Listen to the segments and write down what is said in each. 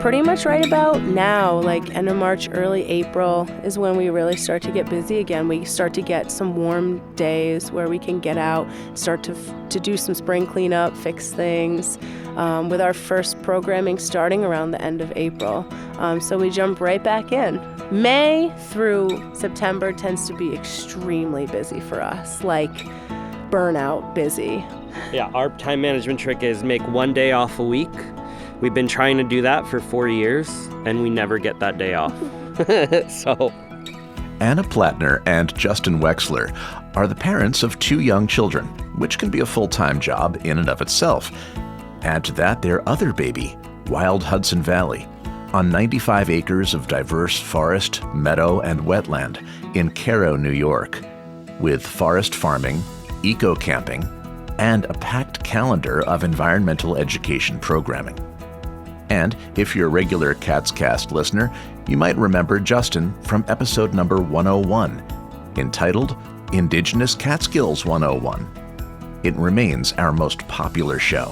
pretty much right about now, like end of March, early April, is when we really start to get busy again. We start to get some warm days where we can get out, start to do some spring cleanup, fix things, with our first programming starting around the end of April. So we jump right back in. May through September tends to be extremely busy for us, like burnout busy. Yeah, our time management trick is make one day off a week. We've been trying to do that for 4 years, and we never get that day off. So, Anna Plattner and Justin Wexler are the parents of 2 young children, which can be a full-time job in and of itself. Add to that their other baby, Wild Hudson Valley, on 95 acres of diverse forest, meadow, and wetland in Cairo, New York, with forest farming, eco-camping, and a packed calendar of environmental education programming. And if you're a regular Cats Cast listener, you might remember Justin from episode number 101, entitled Indigenous Catskills 101. It remains our most popular show.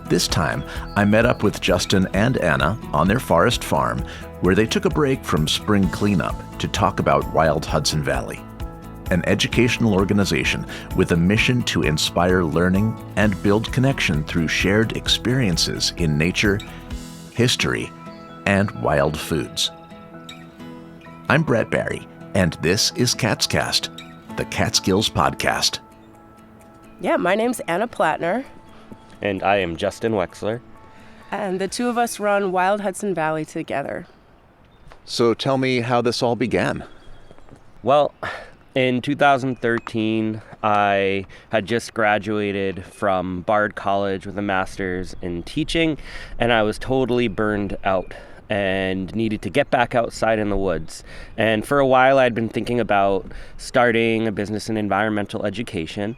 This time, I met up with Justin and Anna on their forest farm, where they took a break from spring cleanup to talk about Wild Hudson Valley, an educational organization with a mission to inspire learning and build connection through shared experiences in nature, history, and wild foods. I'm Brett Barry, and this is Cats Cast, the Catskills podcast. Yeah, my name's Anna Plattner. and I am Justin Wexler. And the two of us run Wild Hudson Valley together. So tell me how this all began. Well, in 2013, I had just graduated from Bard College with a master's in teaching, and I was totally burned out and needed to get back outside in the woods. And for a while, I'd been thinking about starting a business in environmental education.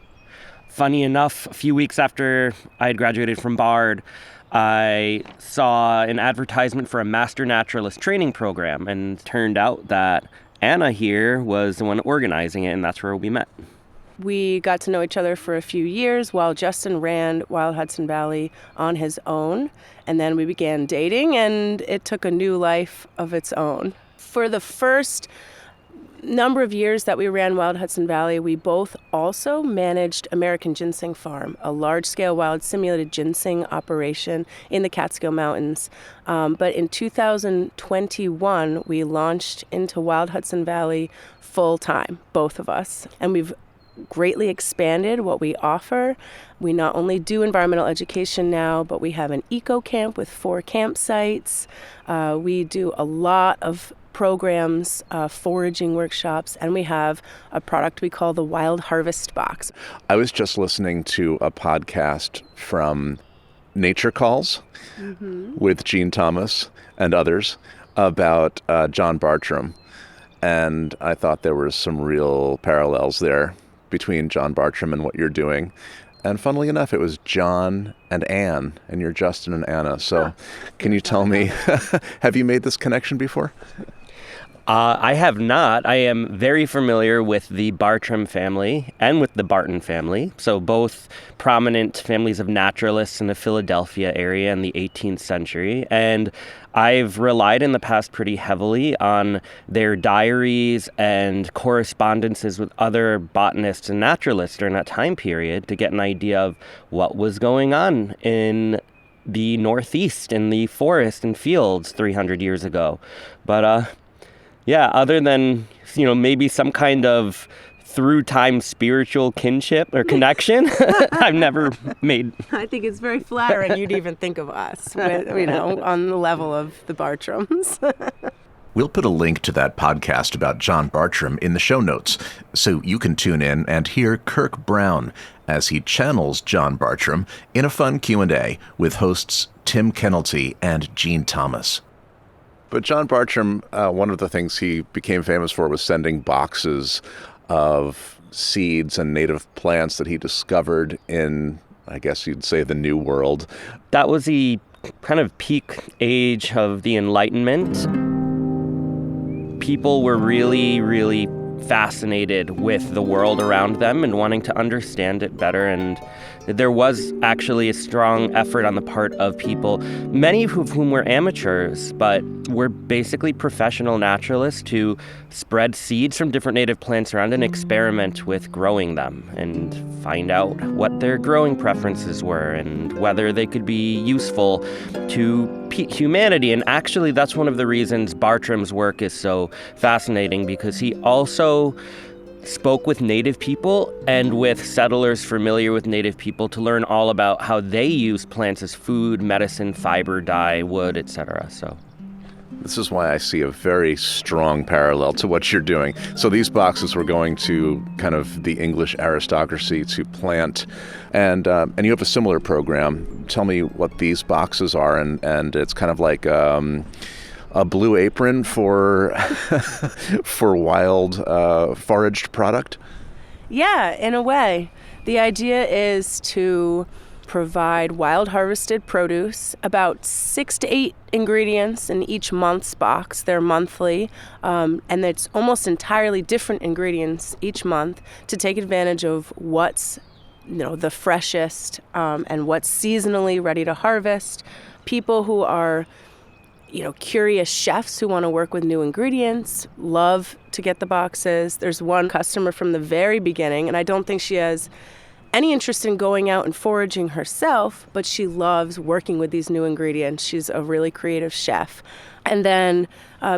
Funny enough, a few weeks after I had graduated from Bard, I saw an advertisement for a master naturalist training program, and it turned out that Anna here was the one organizing it, and that's where we met. We got to know each other for a few years while Justin ran Wild Hudson Valley on his own, and then we began dating, and it took a new life of its own. For the first number of years that we ran Wild Hudson Valley, we both also managed American Ginseng Farm, a large-scale wild simulated ginseng operation in the Catskill Mountains. But in 2021, we launched into Wild Hudson Valley full-time, both of us. And we've greatly expanded what we offer. We not only do environmental education now, but we have an eco camp with 4 campsites. We do a lot of programs, foraging workshops, and we have a product we call the Wild Harvest Box. I was just listening to a podcast from Nature Calls with Gene Thomas and others about John Bartram, and I thought there were some real parallels there between John Bartram and what you're doing. And funnily enough, it was John and Ann, and you're Justin and Anna. So can you tell me, have you made this connection before? I have not. I am very familiar with the Bartram family and with the Barton family. So both prominent families of naturalists in the Philadelphia area in the 18th century. And I've relied in the past pretty heavily on their diaries and correspondences with other botanists and naturalists during that time period to get an idea of what was going on in the Northeast, in the forest and fields 300 years ago. But yeah, other than, maybe some kind of through time spiritual kinship or connection, I've never made. I think it's very flattering you'd even think of us, with, on the level of the Bartrams. We'll put a link to that podcast about John Bartram in the show notes, so you can tune in and hear Kirk Brown as he channels John Bartram in a fun Q&A with hosts Tim Kennelty and Gene Thomas. But John Bartram, one of the things he became famous for was sending boxes of seeds and native plants that he discovered in, I guess you'd say, the New World. That was the kind of peak age of the Enlightenment. People were really, really fascinated with the world around them and wanting to understand it better. And there was actually a strong effort on the part of people, many of whom were amateurs, but were basically professional naturalists who spread seeds from different native plants around and experiment with growing them and find out what their growing preferences were and whether they could be useful to humanity. And actually, that's one of the reasons Bartram's work is so fascinating, because he also spoke with native people and with settlers familiar with native people to learn all about how they use plants as food, medicine, fiber, dye, wood, etc. So this is why I see a very strong parallel to what you're doing. So these boxes were going to kind of the English aristocracy to plant, and you have a similar program. Tell me what these boxes are, and it's kind of like a Blue Apron for for wild foraged product? Yeah, in a way. The idea is to provide wild harvested produce, about 6 to 8 ingredients in each month's box. They're monthly, and it's almost entirely different ingredients each month to take advantage of what's the freshest and what's seasonally ready to harvest. People who are curious chefs who want to work with new ingredients love to get the boxes. There's one customer from the very beginning, and I don't think she has any interest in going out and foraging herself, but she loves working with these new ingredients. She's a really creative chef. And then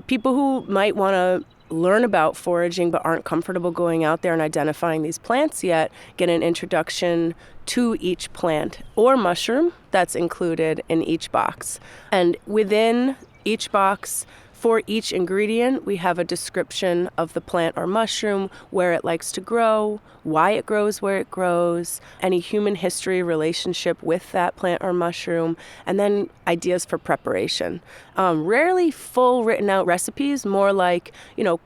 people who might want to learn about foraging but aren't comfortable going out there and identifying these plants yet get an introduction to each plant or mushroom that's included in each box. And within each box, for each ingredient, we have a description of the plant or mushroom, where it likes to grow, why it grows where it grows, any human history relationship with that plant or mushroom, and then ideas for preparation. Rarely full written out recipes, more like,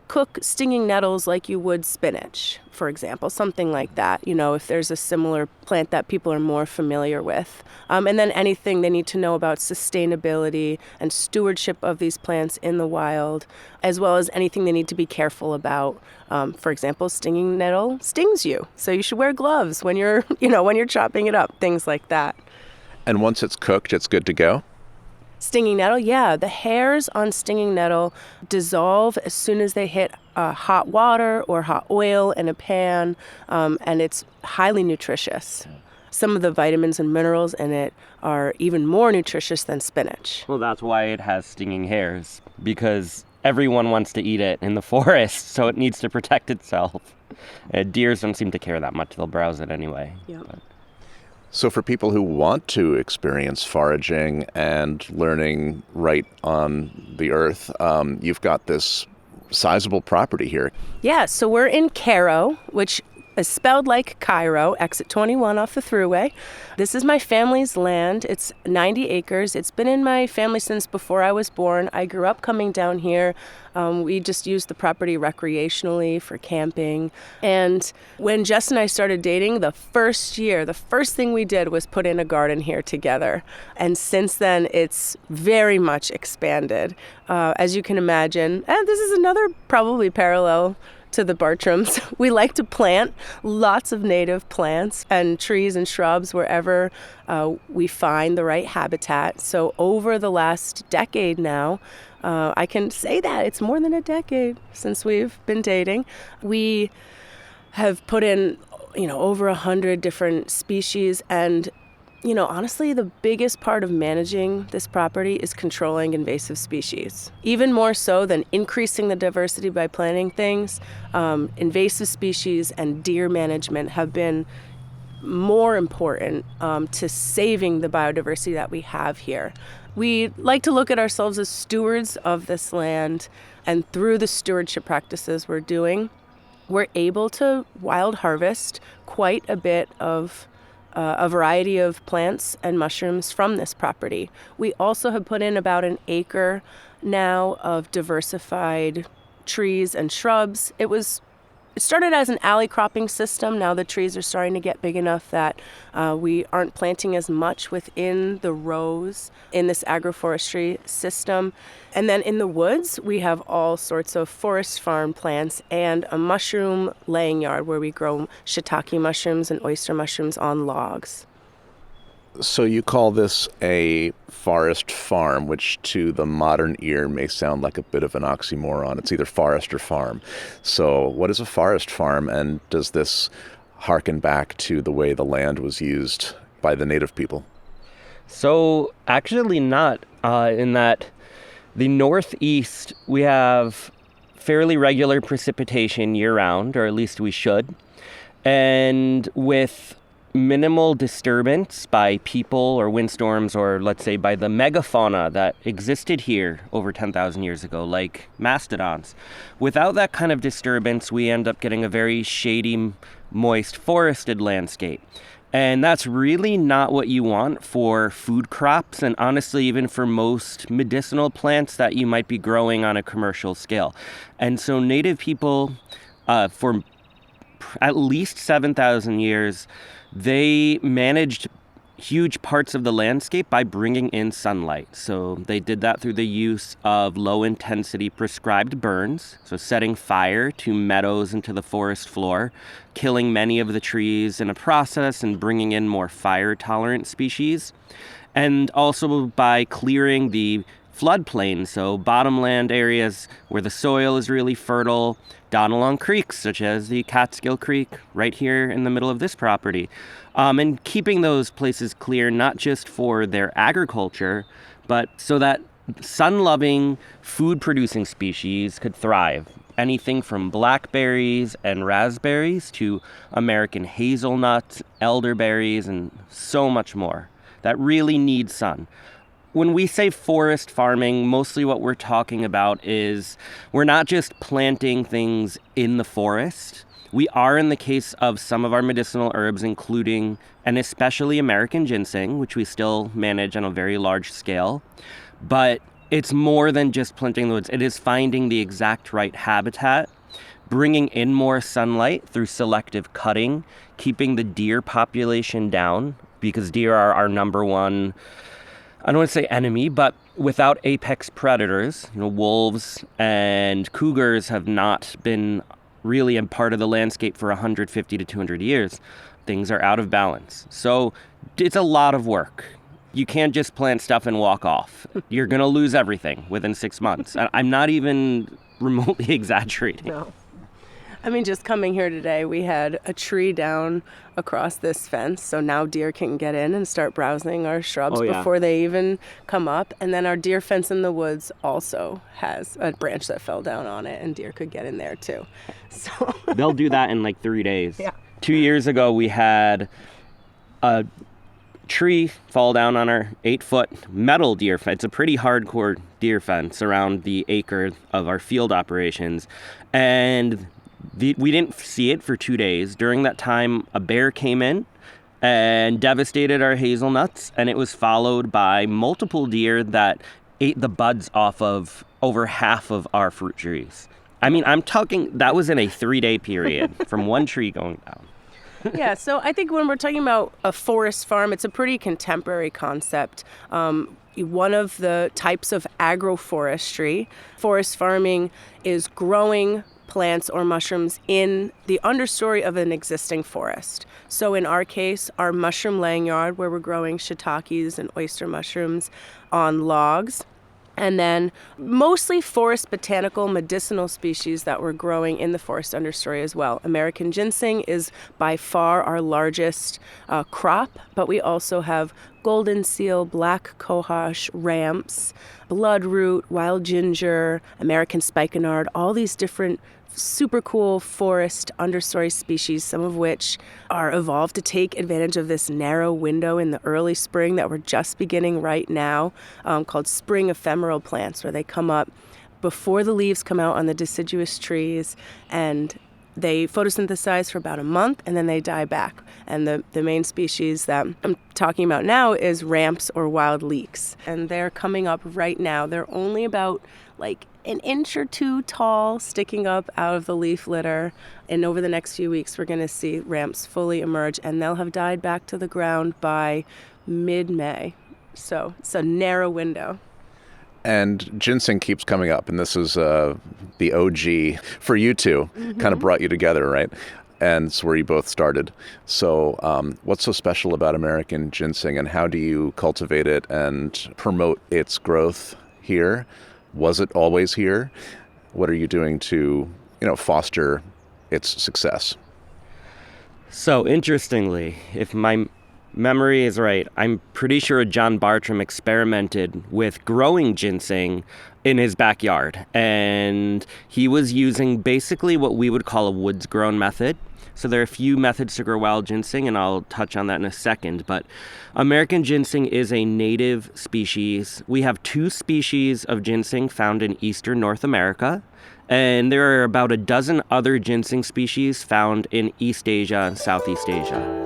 cook stinging nettles like you would spinach, for example, something like that, if there's a similar plant that people are more familiar with. And then anything they need to know about sustainability and stewardship of these plants in the wild, as well as anything they need to be careful about. For example, stinging nettle stings you, so you should wear gloves when you're chopping it up, things like that. And once it's cooked, it's good to go? Stinging nettle, yeah. The hairs on stinging nettle dissolve as soon as they hit hot water or hot oil in a pan, and it's highly nutritious. Some of the vitamins and minerals in it are even more nutritious than spinach. Well, that's why it has stinging hairs, because everyone wants to eat it in the forest, so it needs to protect itself. Deers don't seem to care that much. They'll browse it anyway. Yeah. So for people who want to experience foraging and learning right on the earth, you've got this sizable property here. Yeah, so we're in Cairo, which is spelled like Cairo, exit 21 off the thruway. This is my family's land. It's 90 acres. It's been in my family since before I was born. I grew up coming down here. We just used the property recreationally for camping. And when Jess and I started dating, the first thing we did was put in a garden here together. And since then, it's very much expanded. As you can imagine, and this is another probably parallel to the Bartrams. We like to plant lots of native plants and trees and shrubs wherever we find the right habitat. So over the last decade now, I can say that it's more than a decade since we've been dating. We have put in, over 100 different species, and honestly, the biggest part of managing this property is controlling invasive species. Even more so than increasing the diversity by planting things, invasive species and deer management have been more important to saving the biodiversity that we have here. We like to look at ourselves as stewards of this land, and through the stewardship practices we're doing, we're able to wild harvest quite a bit of a variety of plants and mushrooms from this property. We also have put in about an acre now of diversified trees and shrubs. It was It started as an alley cropping system. Now the trees are starting to get big enough that we aren't planting as much within the rows in this agroforestry system. And then in the woods, we have all sorts of forest farm plants and a mushroom laying yard where we grow shiitake mushrooms and oyster mushrooms on logs. So you call this a forest farm, which to the modern ear may sound like a bit of an oxymoron. It's either forest or farm. So what is a forest farm, and does this harken back to the way the land was used by the native people? So actually not, in that the Northeast, we have fairly regular precipitation year-round, or at least we should. And with minimal disturbance by people or windstorms, or let's say by the megafauna that existed here over 10,000 years ago, like mastodons. Without that kind of disturbance, we end up getting a very shady, moist, forested landscape. And that's really not what you want for food crops, and honestly, even for most medicinal plants that you might be growing on a commercial scale. And so native people, for at least 7,000 years, they managed huge parts of the landscape by bringing in sunlight. So they did that through the use of low-intensity prescribed burns, so setting fire to meadows and to the forest floor, killing many of the trees in a process and bringing in more fire-tolerant species, and also by clearing the floodplain, so bottomland areas where the soil is really fertile, down along creeks, such as the Catskill Creek right here in the middle of this property. And keeping those places clear, not just for their agriculture, but so that sun-loving, food-producing species could thrive. Anything from blackberries and raspberries to American hazelnuts, elderberries, and so much more that really need sun. When we say forest farming, mostly what we're talking about is we're not just planting things in the forest. We are, in the case of some of our medicinal herbs, including and especially American ginseng, which we still manage on a very large scale. But it's more than just planting the woods. It is finding the exact right habitat, bringing in more sunlight through selective cutting, keeping the deer population down, because deer are our number one, I don't want to say enemy, but without apex predators, wolves and cougars have not been really a part of the landscape for 150 to 200 years. Things are out of balance. So it's a lot of work. You can't just plant stuff and walk off. You're going to lose everything within 6 months. I'm not even remotely exaggerating. No. I mean, just coming here today, we had a tree down across this fence, so now deer can get in and start browsing our shrubs before they even come up. And then our deer fence in the woods also has a branch that fell down on it, and deer could get in there too. So they'll do that in like 3 days. Yeah. 2 years ago, we had a tree fall down on our 8-foot metal deer fence. It's a pretty hardcore deer fence around the acre of our field operations. And we didn't see it for 2 days. During that time, a bear came in and devastated our hazelnuts, and it was followed by multiple deer that ate the buds off of over half of our fruit trees. I mean, I'm talking, that was in a 3-day period from one tree going down. Yeah, so I think when we're talking about a forest farm, it's a pretty contemporary concept. One of the types of agroforestry, forest farming, is growing plants or mushrooms in the understory of an existing forest. So in our case, our mushroom laying yard, where we're growing shiitakes and oyster mushrooms on logs, and then mostly forest botanical medicinal species that we're growing in the forest understory as well. American ginseng is by far our largest crop, but we also have golden seal, black cohosh, ramps, bloodroot, wild ginger, American spikenard, all these different super cool forest understory species, some of which are evolved to take advantage of this narrow window in the early spring that we're just beginning right now, called spring ephemeral plants, where they come up before the leaves come out on the deciduous trees, and they photosynthesize for about a month, and then they die back. And the main species that I'm talking about now is ramps or wild leeks, and they're coming up right now. They're only about an inch or two tall, sticking up out of the leaf litter. And over the next few weeks, we're going to see ramps fully emerge, and they'll have died back to the ground by mid-May. So it's a narrow window. And ginseng keeps coming up, and this is the OG for you two, kind of brought you together, right? And it's where you both started. So what's so special about American ginseng, and how do you cultivate it and promote its growth here? Was it always here? What are you doing to, foster its success? So interestingly, if my memory is right, I'm pretty sure John Bartram experimented with growing ginseng in his backyard. And he was using basically what we would call a woods grown method. So there are a few methods to grow wild ginseng, and I'll touch on that in a second. But American ginseng is a native species. We have 2 species of ginseng found in eastern North America. And there are about a dozen other ginseng species found in East Asia and Southeast Asia.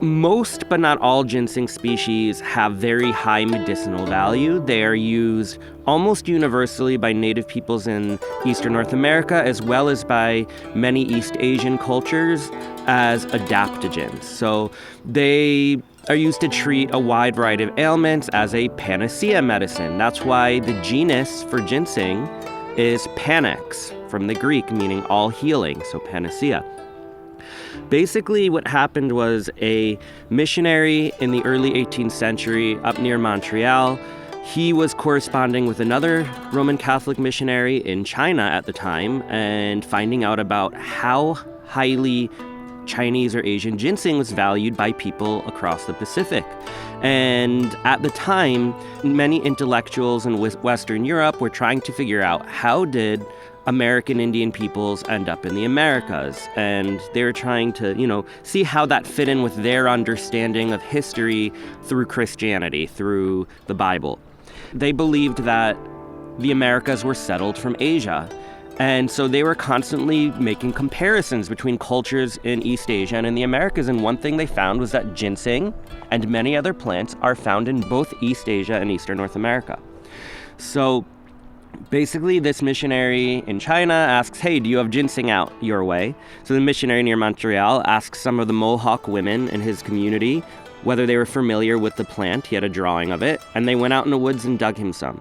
Most, but not all, ginseng species have very high medicinal value. They are used almost universally by native peoples in Eastern North America, as well as by many East Asian cultures as adaptogens. So they are used to treat a wide variety of ailments as a panacea medicine. That's why the genus for ginseng is panax, from the Greek, meaning all healing, so panacea. Basically, what happened was a missionary in the early 18th century up near Montreal. He was corresponding with another Roman Catholic missionary in China at the time and finding out about how highly Chinese or Asian ginseng was valued by people across the Pacific. And at the time, many intellectuals in Western Europe were trying to figure out how did American Indian peoples end up in the Americas. And they were trying to, see how that fit in with their understanding of history through Christianity, through the Bible. They believed that the Americas were settled from Asia. And so they were constantly making comparisons between cultures in East Asia and in the Americas. And one thing they found was that ginseng and many other plants are found in both East Asia and Eastern North America. So basically, this missionary in China asks, hey, do you have ginseng out your way? So the missionary near Montreal asks some of the Mohawk women in his community whether they were familiar with the plant. He had a drawing of it, and they went out in the woods and dug him some.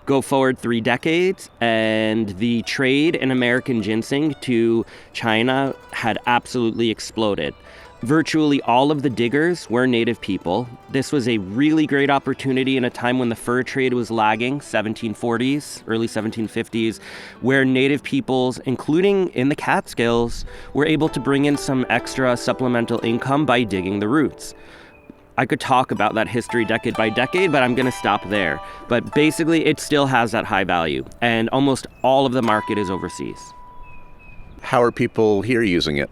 Go forward 3 decades, and the trade in American ginseng to China had absolutely exploded. Virtually all of the diggers were native people. This was a really great opportunity in a time when the fur trade was lagging, 1740s, early 1750s, where native peoples, including in the Catskills, were able to bring in some extra supplemental income by digging the roots. I could talk about that history decade by decade, but I'm going to stop there. But basically, it still has that high value, and almost all of the market is overseas. How are people here using it?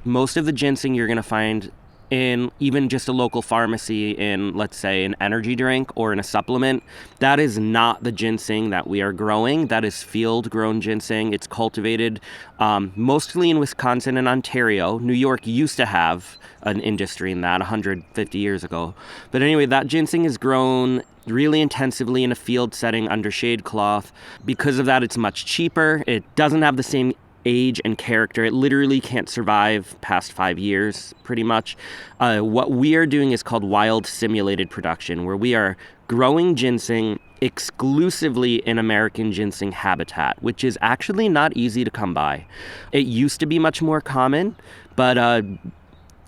Most of the ginseng you're going to find in even just a local pharmacy in, let's say, an energy drink or in a supplement. That is not the ginseng that we are growing. That is field-grown ginseng. It's cultivated mostly in Wisconsin and Ontario. New York used to have an industry in that 150 years ago. But anyway, that ginseng is grown really intensively in a field setting under shade cloth. Because of that, it's much cheaper. It doesn't have the same age and character. It literally can't survive past 5 years, pretty much. What we are doing is called wild simulated production, where we are growing ginseng exclusively in American ginseng habitat, which is actually not easy to come by. It used to be much more common, but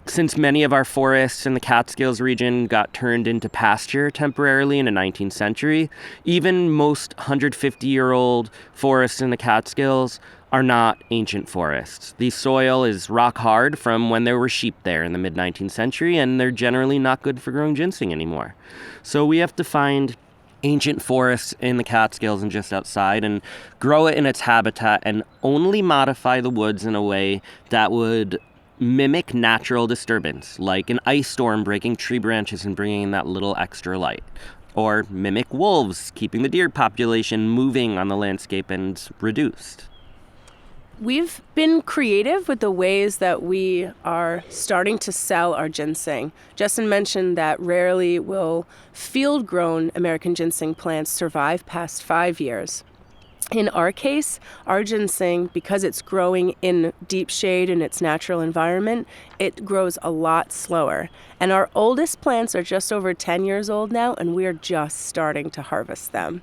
since many of our forests in the Catskills region got turned into pasture temporarily in the 19th century, even most 150-year-old forests in the Catskills are not ancient forests. The soil is rock hard from when there were sheep there in the mid-19th century, and they're generally not good for growing ginseng anymore. So we have to find ancient forests in the Catskills and just outside and grow it in its habitat and only modify the woods in a way that would mimic natural disturbance, like an ice storm breaking tree branches and bringing in that little extra light. Or mimic wolves, keeping the deer population moving on the landscape and reduced. We've been creative with the ways that we are starting to sell our ginseng. Justin mentioned that rarely will field-grown American ginseng plants survive past 5 years. In our case, our ginseng, because it's growing in deep shade in its natural environment, it grows a lot slower. And our oldest plants are just over 10 years old now, and we're just starting to harvest them.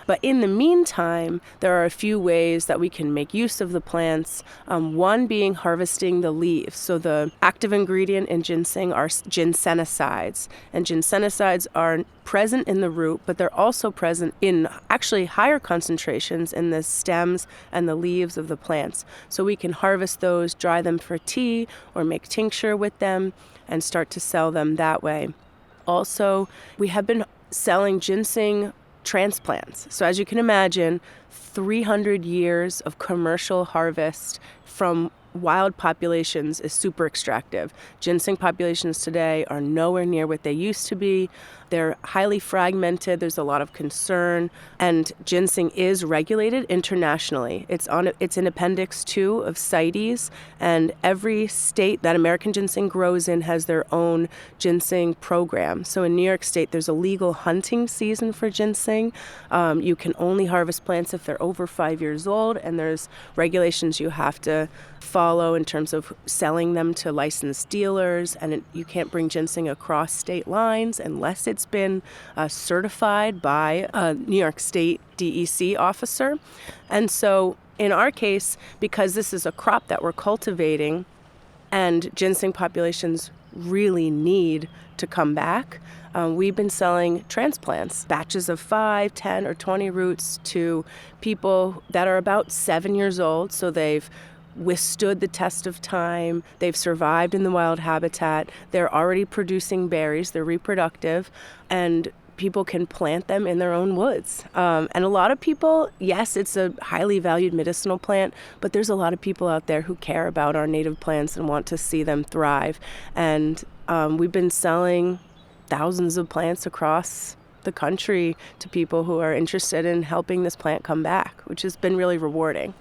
But in the meantime, there are a few ways that we can make use of the plants. One being harvesting the leaves. So the active ingredient in ginseng are ginsenicides. And ginsenicides are present in the root, but they're also present in actually higher concentrations in the stems and the leaves of the plants. So we can harvest those, dry them for tea, or make tincture with them and start to sell them that way. Also, we have been selling ginseng transplants. So as you can imagine, 300 years of commercial harvest from wild populations is super extractive. Ginseng populations today are nowhere near what they used to be. They're highly fragmented. There's a lot of concern. And ginseng is regulated internationally. It's in Appendix 2 of CITES, and every state that American ginseng grows in has their own ginseng program. So in New York State, there's a legal hunting season for ginseng. You can only harvest plants if they're over 5 years old, and there's regulations you have to follow in terms of selling them to licensed dealers, and you can't bring ginseng across state lines unless it's been certified by a New York State DEC officer. And so in our case, because this is a crop that we're cultivating and ginseng populations really need to come back, we've been selling transplants, batches of 5, 10, or 20 roots to people that are about 7 years old. So they've withstood the test of time. They've survived in the wild habitat. They're already producing berries. They're reproductive. And people can plant them in their own woods. And a lot of people, yes, it's a highly valued medicinal plant, but there's a lot of people out there who care about our native plants and want to see them thrive. And we've been selling thousands of plants across the country to people who are interested in helping this plant come back, which has been really rewarding.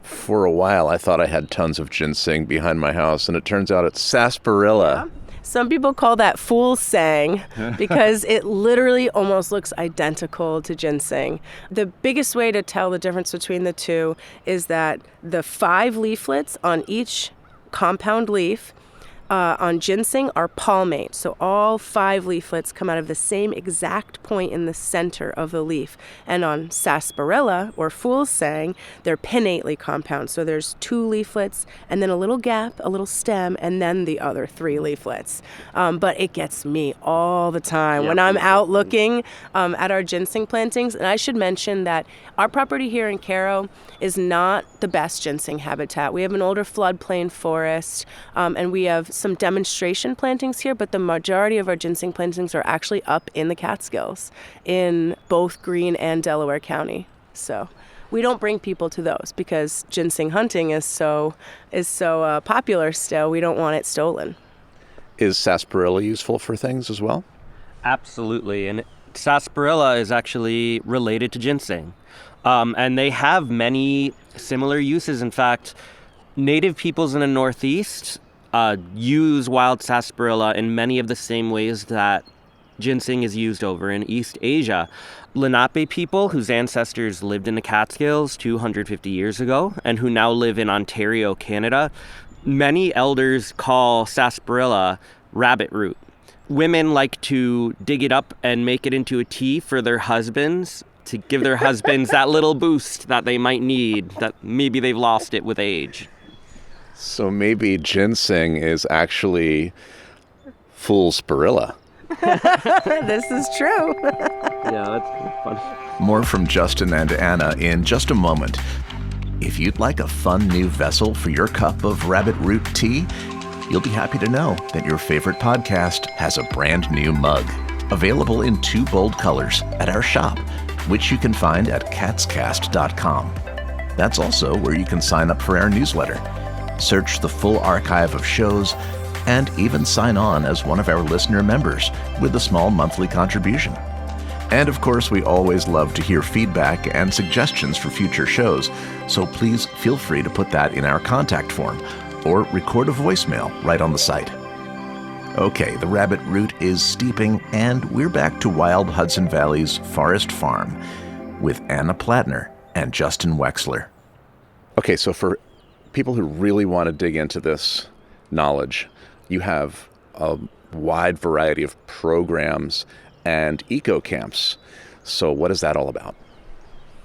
For a while, I thought I had tons of ginseng behind my house, and it turns out it's sarsaparilla. Yeah. Some people call that fool's sang because it literally almost looks identical to ginseng. The biggest way to tell the difference between the two is that the 5 leaflets on each compound leaf on ginseng are palmate. So all 5 leaflets come out of the same exact point in the center of the leaf. And on sarsaparilla, or fool's sang, they're pinnately compound. So there's 2 leaflets and then a little gap, a little stem, and then the other 3 leaflets. But it gets me all the time when I'm out looking at our ginseng plantings. And I should mention that our property here in Cairo is not the best ginseng habitat. We have an older floodplain forest, and we have some demonstration plantings here, but the majority of our ginseng plantings are actually up in the Catskills in both Greene and Delaware County. So we don't bring people to those because ginseng hunting is so popular still. We don't want it stolen. Is sarsaparilla useful for things as well? Absolutely. And sarsaparilla is actually related to ginseng. And they have many similar uses. In fact, native peoples in the Northeast use wild sarsaparilla in many of the same ways that ginseng is used over in East Asia. Lenape people, whose ancestors lived in the Catskills 250 years ago and who now live in Ontario, Canada, many elders call sarsaparilla rabbit root. Women like to dig it up and make it into a tea for their husbands, to give their husbands that little boost that they might need, that maybe they've lost it with age. So maybe ginseng is actually foolsparilla. This is true. Yeah, that's fun. More from Justin and Anna in just a moment. If you'd like a fun new vessel for your cup of rabbit root tea, you'll be happy to know that your favorite podcast has a brand new mug, available in 2 bold colors at our shop, which you can find at catscast.com. That's also where you can sign up for our newsletter, search the full archive of shows, and even sign on as one of our listener members with a small monthly contribution. And of course, we always love to hear feedback and suggestions for future shows, so please feel free to put that in our contact form or record a voicemail right on the site. Okay, the rabbit route is steeping, and we're back to Wild Hudson Valley's Forest Farm with Anna Plattner and Justin Wexler. Okay, so for people who really want to dig into this knowledge, you have a wide variety of programs and eco camps. So what is that all about?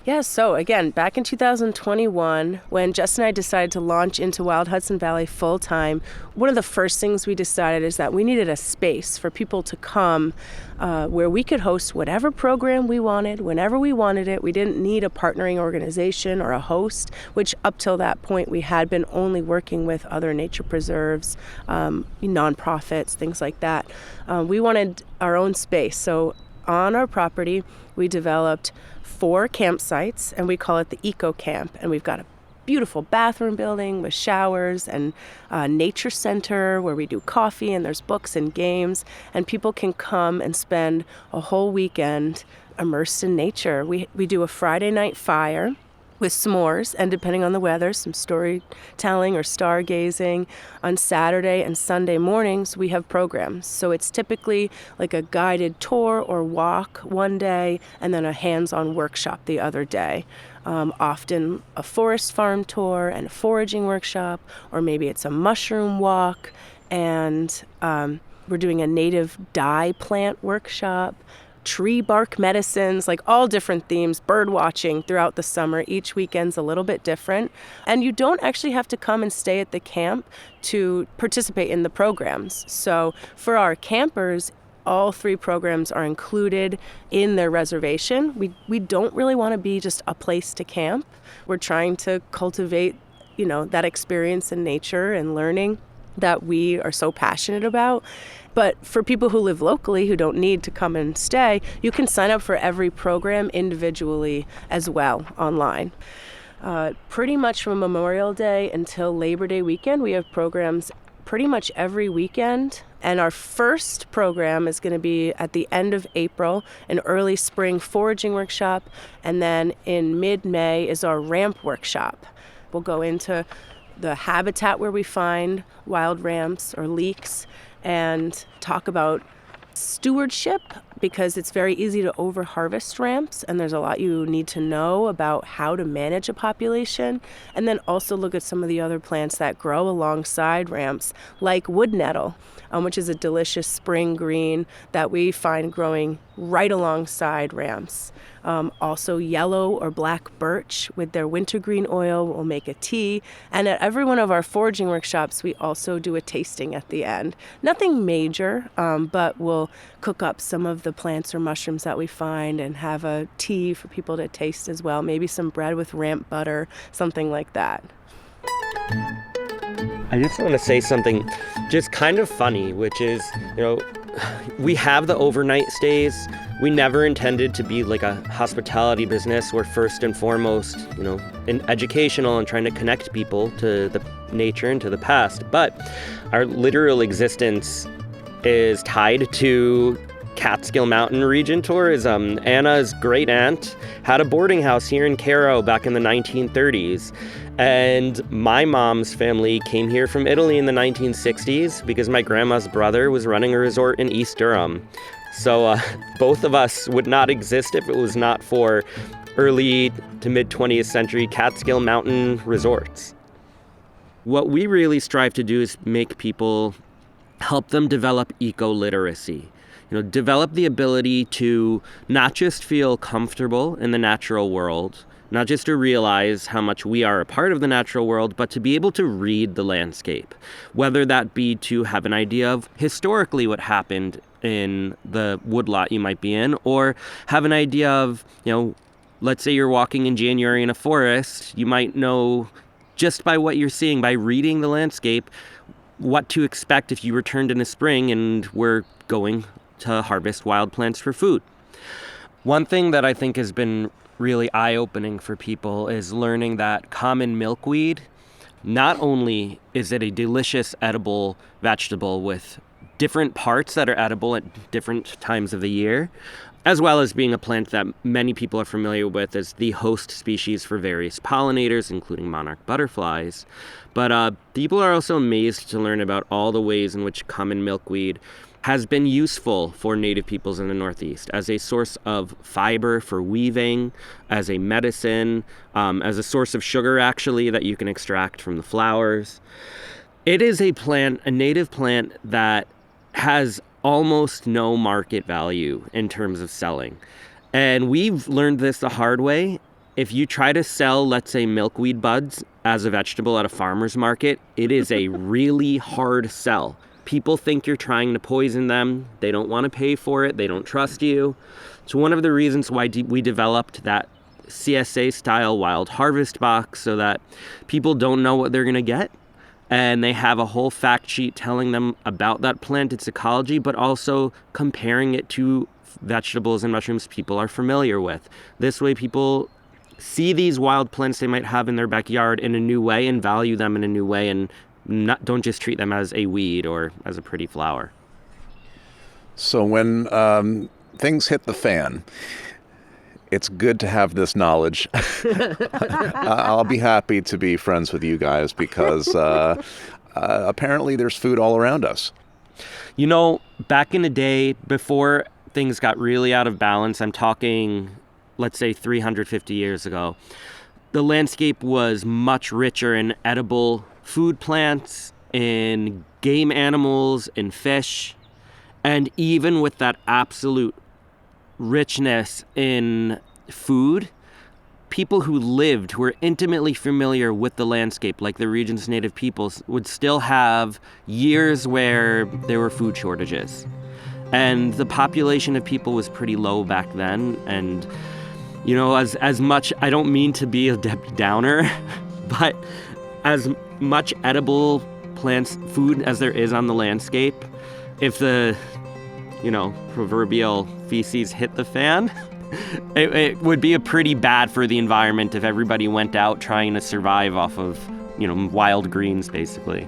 Yeah, so again, back in 2021, when Justin and I decided to launch into Wild Hudson Valley full-time, one of the first things we decided is that we needed a space for people to come where we could host whatever program we wanted, whenever we wanted it. We didn't need a partnering organization or a host, which up till that point we had been only working with other nature preserves, nonprofits, things like that. We wanted our own space. So on our property, we developed 4 campsites, and we call it the Eco Camp. And we've got a beautiful bathroom building with showers and a nature center where we do coffee and there's books and games, and people can come and spend a whole weekend immersed in nature. We do a Friday night fire with s'mores, and depending on the weather, some storytelling or stargazing. On Saturday and Sunday mornings, we have programs. So it's typically like a guided tour or walk one day, and then a hands-on workshop the other day. Often a forest farm tour and a foraging workshop, or maybe it's a mushroom walk, and we're doing a native dye plant workshop, tree bark medicines, like all different themes, bird watching throughout the summer. Each weekend's a little bit different. And you don't actually have to come and stay at the camp to participate in the programs. So for our campers, all 3 programs are included in their reservation. We don't really want to be just a place to camp. We're trying to cultivate, that experience in nature and learning that we are so passionate about. But for people who live locally who don't need to come and stay, you can sign up for every program individually as well online. Pretty much from Memorial Day until Labor Day weekend, we have programs pretty much every weekend. And our first program is going to be at the end of April, an early spring foraging workshop. And then in mid-May is our ramp workshop. We'll go into the habitat where we find wild ramps or leeks and talk about stewardship, because it's very easy to over-harvest ramps, and there's a lot you need to know about how to manage a population. And then also look at some of the other plants that grow alongside ramps, like wood nettle, which is a delicious spring green that we find growing right alongside ramps. Also yellow or black birch with their wintergreen oil will make a tea. And at every one of our foraging workshops, we also do a tasting at the end. Nothing major, but we'll cook up some of the plants or mushrooms that we find and have a tea for people to taste as well. Maybe some bread with ramp butter, something like that. I just want to say something just kind of funny, which is, we have the overnight stays. We never intended to be like a hospitality business. We're first and foremost, educational and trying to connect people to the nature and to the past. But our literal existence is tied to Catskill Mountain region tourism. Anna's great aunt had a boarding house here in Cairo back in the 1930s. And my mom's family came here from Italy in the 1960s because my grandma's brother was running a resort in East Durham. So both of us would not exist if it was not for early to mid 20th century Catskill Mountain resorts. What we really strive to do is make people, help them develop ecoliteracy. Develop the ability to not just feel comfortable in the natural world, not just to realize how much we are a part of the natural world, but to be able to read the landscape, whether that be to have an idea of historically what happened in the woodlot you might be in, or have an idea of, let's say you're walking in January in a forest, you might know just by what you're seeing, by reading the landscape, what to expect if you returned in the spring and were going to harvest wild plants for food. One thing that I think has been really eye-opening for people is learning that common milkweed, not only is it a delicious edible vegetable with different parts that are edible at different times of the year, as well as being a plant that many people are familiar with as the host species for various pollinators, including monarch butterflies. But people are also amazed to learn about all the ways in which common milkweed has been useful for native peoples in the Northeast as a source of fiber for weaving, as a medicine, as a source of sugar, actually, that you can extract from the flowers. It is a plant, a native plant that has almost no market value in terms of selling. And we've learned this the hard way. If you try to sell, let's say, milkweed buds as a vegetable at a farmer's market, it is a really hard sell. People think you're trying to poison them. They don't want to pay for it. They don't trust you. It's one of the reasons why we developed that CSA-style wild harvest box, so that people don't know what they're going to get. And they have a whole fact sheet telling them about that plant, its ecology, but also comparing it to vegetables and mushrooms people are familiar with. This way people see these wild plants they might have in their backyard in a new way and value them in a new way, and don't just treat them as a weed or as a pretty flower. So when things hit the fan, it's good to have this knowledge. I'll be happy to be friends with you guys because apparently there's food all around us. You know, back in the day, before things got really out of balance, I'm talking, let's say 350 years ago, the landscape was much richer in edible food plants, in game animals, in fish, and even with that absolute richness in food, people who were intimately familiar with the landscape, like the region's native peoples, would still have years where there were food shortages. And the population of people was pretty low back then. And, you know, as much, I don't mean to be a Debbie Downer, but as much edible plants, food as there is on the landscape, if the, proverbial feces hit the fan, it would be pretty bad for the environment if everybody went out trying to survive off of, wild greens, basically.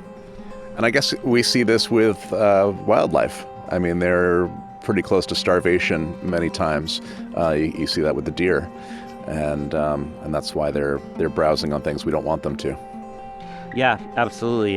And I guess we see this with wildlife. I mean, they're pretty close to starvation many times. You see that with the deer, and that's why they're browsing on things we don't want them to. Yeah, absolutely.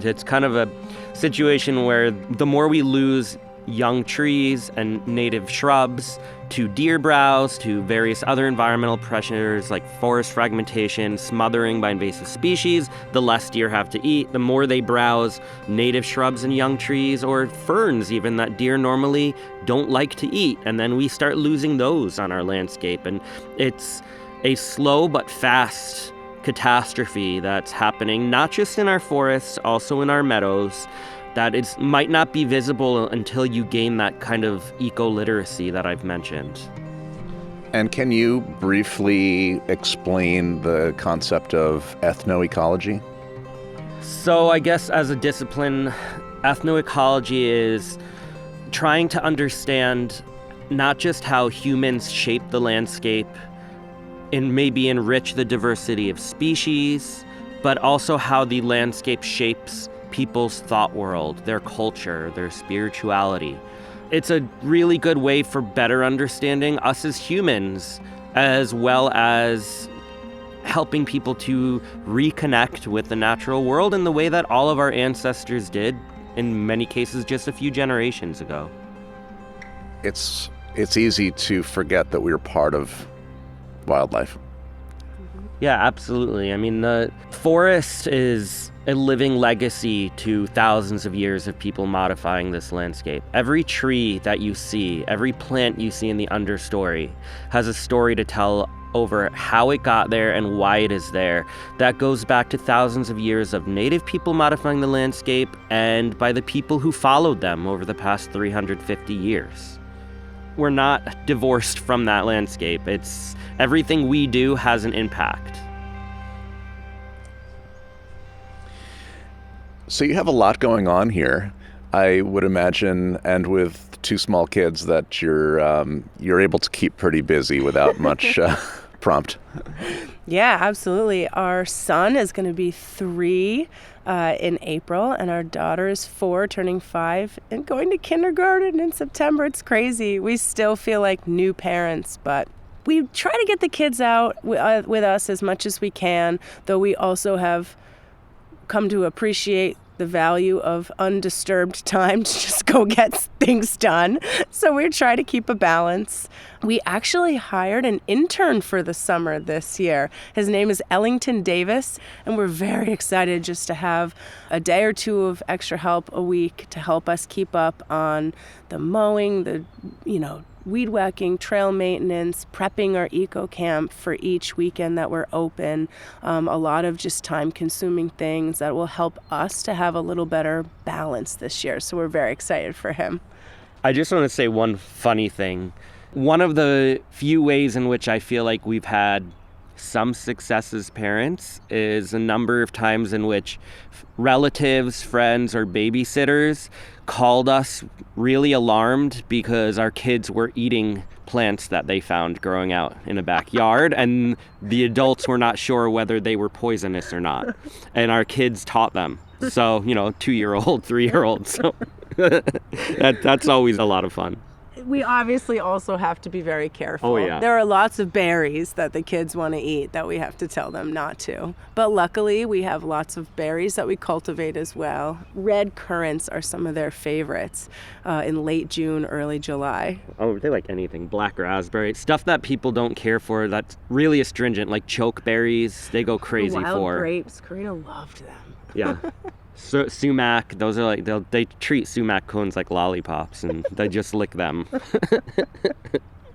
It's kind of a situation where the more we lose young trees and native shrubs to deer browse, to various other environmental pressures like forest fragmentation, smothering by invasive species, the less deer have to eat. The more they browse native shrubs and young trees, or ferns even, that deer normally don't like to eat. And then we start losing those on our landscape. And it's a slow but fast catastrophe that's happening, not just in our forests, also in our meadows, that might not be visible until you gain that kind of ecoliteracy that I've mentioned. And can you briefly explain the concept of ethnoecology? So I guess as a discipline, ethnoecology is trying to understand not just how humans shape the landscape and maybe enrich the diversity of species, but also how the landscape shapes people's thought world, their culture, their spirituality. It's a really good way for better understanding us as humans, as well as helping people to reconnect with the natural world in the way that all of our ancestors did, in many cases just a few generations ago. It's easy to forget that we're part of wildlife. Yeah, absolutely. I mean, the forest is a living legacy to thousands of years of people modifying this landscape. Every tree that you see, every plant you see in the understory has a story to tell over how it got there and why it is there. That goes back to thousands of years of native people modifying the landscape and by the people who followed them over the past 350 years. We're not divorced from that landscape. Everything we do has an impact. So you have a lot going on here, I would imagine, and with two small kids that you're able to keep pretty busy without much prompt. Yeah, absolutely. Our son is going to be 3 in April, and our daughter is 4, turning 5, and going to kindergarten in September. It's crazy. We still feel like new parents, but we try to get the kids out with us as much as we can, though we also have come to appreciate the value of undisturbed time to just go get things done. So we're trying to keep a balance. We actually hired an intern for the summer this year. His name is Ellington Davis, and we're very excited just to have a day or two of extra help a week to help us keep up on the mowing, the, weed whacking, trail maintenance, prepping our eco camp for each weekend that we're open. A lot of just time-consuming things that will help us to have a little better balance this year. So we're very excited for him. I just want to say one funny thing. One of the few ways in which I feel like we've had some success as parents is a number of times in which relatives, friends, or babysitters called us really alarmed because our kids were eating plants that they found growing out in a backyard, and the adults were not sure whether they were poisonous or not. And our kids taught them. So, 2-year-old, 3-year-old. So that's always a lot of fun. We obviously also have to be very careful. Oh, yeah. There are lots of berries that the kids want to eat that we have to tell them not to. But luckily, we have lots of berries that we cultivate as well. Red currants are some of their favorites in late June, early July. Oh, they like anything. Black raspberry. Stuff that people don't care for that's really astringent, like chokeberries. They go crazy Wild for. grapes. Karina loved them. Yeah. So, sumac, those are like, they treat sumac cones like lollipops, and they just lick them.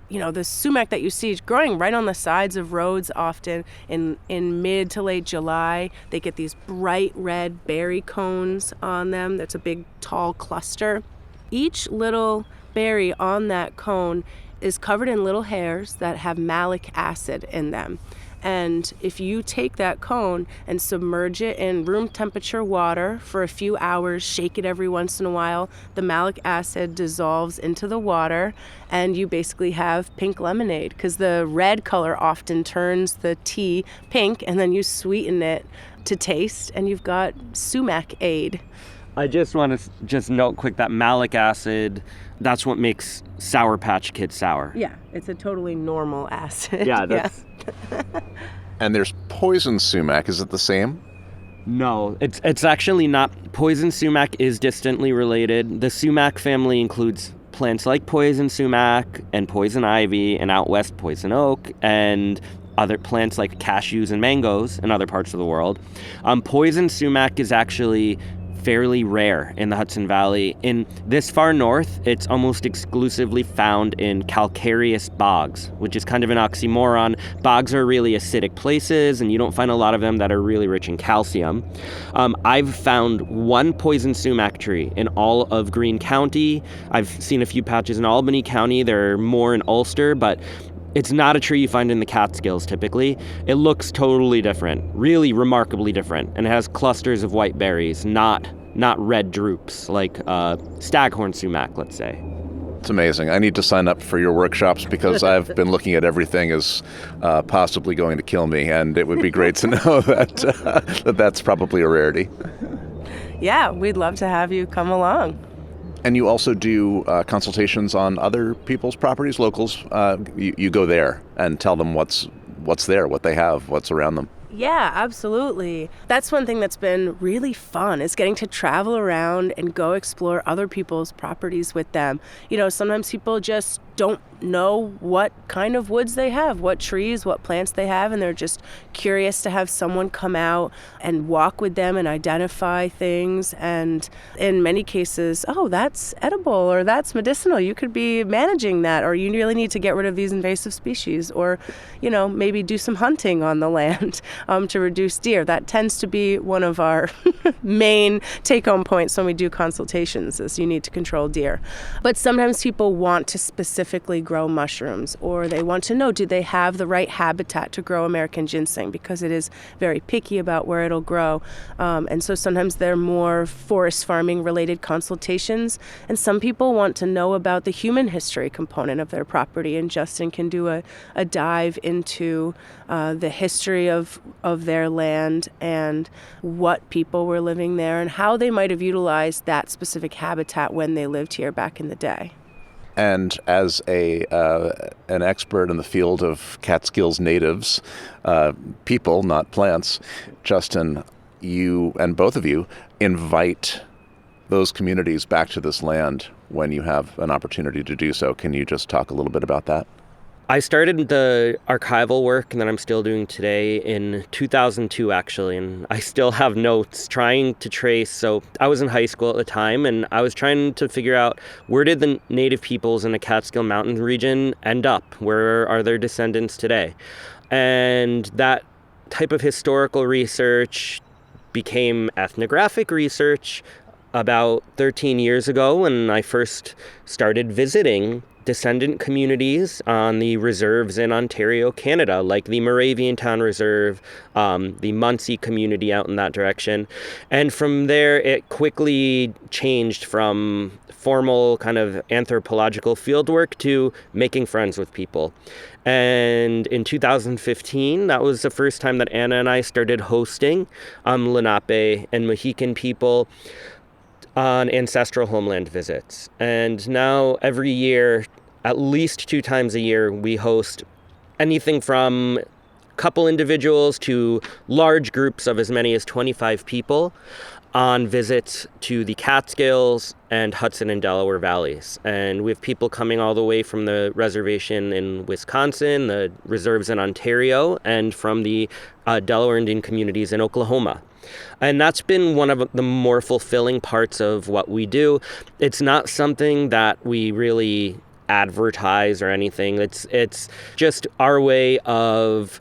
The sumac that you see growing right on the sides of roads often in mid to late July, they get these bright red berry cones on them. That's a big, tall cluster. Each little berry on that cone is covered in little hairs that have malic acid in them. And if you take that cone and submerge it in room temperature water for a few hours, shake it every once in a while, the malic acid dissolves into the water, and you basically have pink lemonade, because the red color often turns the tea pink, and then you sweeten it to taste, and you've got sumac-ade. I just want to note quick that malic acid, that's what makes Sour Patch Kids sour. Yeah, it's a totally normal acid. Yeah, that's... And there's poison sumac. Is it the same? No, it's actually not. Poison sumac is distantly related. The sumac family includes plants like poison sumac and poison ivy and out west poison oak and other plants like cashews and mangoes in other parts of the world. Poison sumac is actually fairly rare in the Hudson Valley. In this far north, it's almost exclusively found in calcareous bogs, which is kind of an oxymoron. Bogs are really acidic places, and you don't find a lot of them that are really rich in calcium. I've found one poison sumac tree in all of Greene County. I've seen a few patches in Albany County. There are more in Ulster, but it's not a tree you find in the Catskills typically. It looks totally different, really remarkably different, and it has clusters of white berries, not red drupes like staghorn sumac, let's say. It's amazing. I need to sign up for your workshops because I've been looking at everything as possibly going to kill me, and it would be great to know that that's probably a rarity. Yeah, we'd love to have you come along. And you also do consultations on other people's properties, locals. You go there and tell them what's there, what they have, what's around them. Yeah, absolutely. That's one thing that's been really fun, is getting to travel around and go explore other people's properties with them. Sometimes people just don't know what kind of woods they have, what trees, what plants they have, and they're just curious to have someone come out and walk with them and identify things. And in many cases, oh, that's edible or that's medicinal. You could be managing that, or you really need to get rid of these invasive species, or, maybe do some hunting on the land. to reduce deer. That tends to be one of our main take-home points when we do consultations, is you need to control deer. But sometimes people want to specifically grow mushrooms, or they want to know, do they have the right habitat to grow American ginseng, because it is very picky about where it'll grow. And so sometimes they're more forest farming related consultations. And some people want to know about the human history component of their property, and Justin can do a dive into the history of their land and what people were living there and how they might have utilized that specific habitat when they lived here back in the day. And as an expert in the field of Catskills natives, people, not plants, Justin, you and both of you invite those communities back to this land when you have an opportunity to do so. Can you just talk a little bit about that? I started the archival work that I'm still doing today in 2002, actually, and I still have notes trying to trace. So I was in high school at the time, and I was trying to figure out, where did the native peoples in the Catskill Mountain region end up? Where are their descendants today? And that type of historical research became ethnographic research about 13 years ago, when I first started visiting descendant communities on the reserves in Ontario, Canada, like the Moraviantown Reserve, the Munsee community out in that direction. And from there, it quickly changed from formal kind of anthropological fieldwork to making friends with people. And in 2015, that was the first time that Anna and I started hosting Lenape and Mohican people on ancestral homeland visits. And now every year, at least 2 times a year, we host anything from a couple individuals to large groups of as many as 25 people on visits to the Catskills and Hudson and Delaware valleys. And we have people coming all the way from the reservation in Wisconsin, the reserves in Ontario, and from the Delaware Indian communities in Oklahoma. And that's been one of the more fulfilling parts of what we do. It's not something that we really advertise or anything. It's just our way of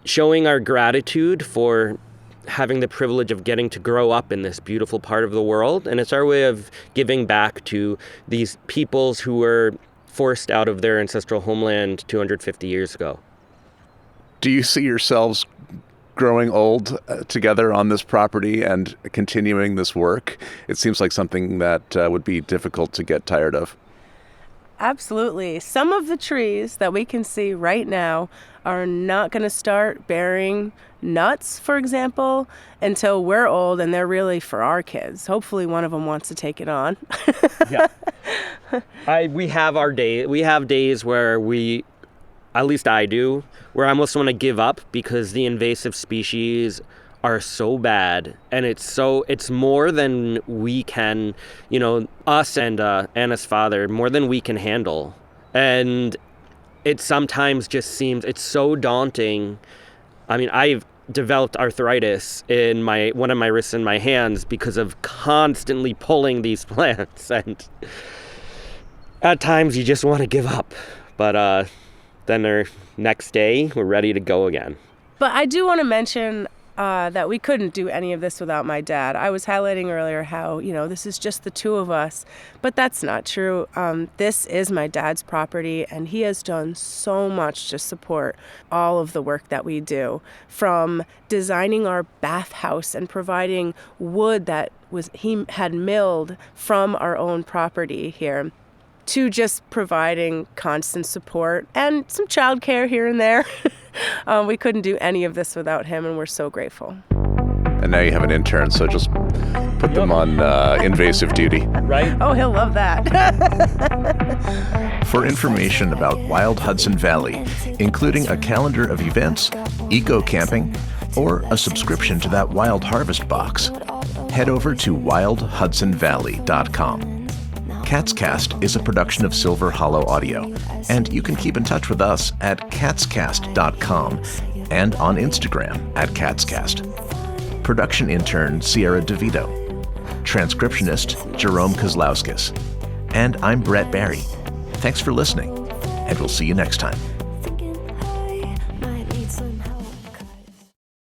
showing our gratitude for having the privilege of getting to grow up in this beautiful part of the world. And it's our way of giving back to these peoples who were forced out of their ancestral homeland 250 years ago. Do you see yourselves growing old together on this property and continuing this work? It seems like something that would be difficult to get tired of. Absolutely. Some of the trees that we can see right now are not going to start bearing nuts, for example, until we're old, and they're really for our kids. Hopefully one of them wants to take it on. Yeah. We have our day. We have days where at least I do, where I almost want to give up because the invasive species are so bad, and it's more than we can, us and Anna's father, more than we can handle. And it sometimes just seems, it's so daunting. I mean, I've developed arthritis in one of my wrists and my hands because of constantly pulling these plants, and at times you just want to give up. But then the next day, we're ready to go again. But I do want to mention that we couldn't do any of this without my dad. I was highlighting earlier how, this is just the two of us, but that's not true. This is my dad's property, and he has done so much to support all of the work that we do, from designing our bathhouse and providing wood that he had milled from our own property here, to just providing constant support and some childcare here and there. We couldn't do any of this without him, and we're so grateful. And now you have an intern, so just put them on invasive duty. Right? Oh, he'll love that. For information about Wild Hudson Valley, including a calendar of events, eco-camping, or a subscription to that Wild Harvest box, head over to wildhudsonvalley.com. CatsCast is a production of Silver Hollow Audio, and you can keep in touch with us at catscast.com and on Instagram at catscast. Production intern Sierra DeVito, transcriptionist Jerome Kozlowskis, and I'm Brett Barry. Thanks for listening, and we'll see you next time.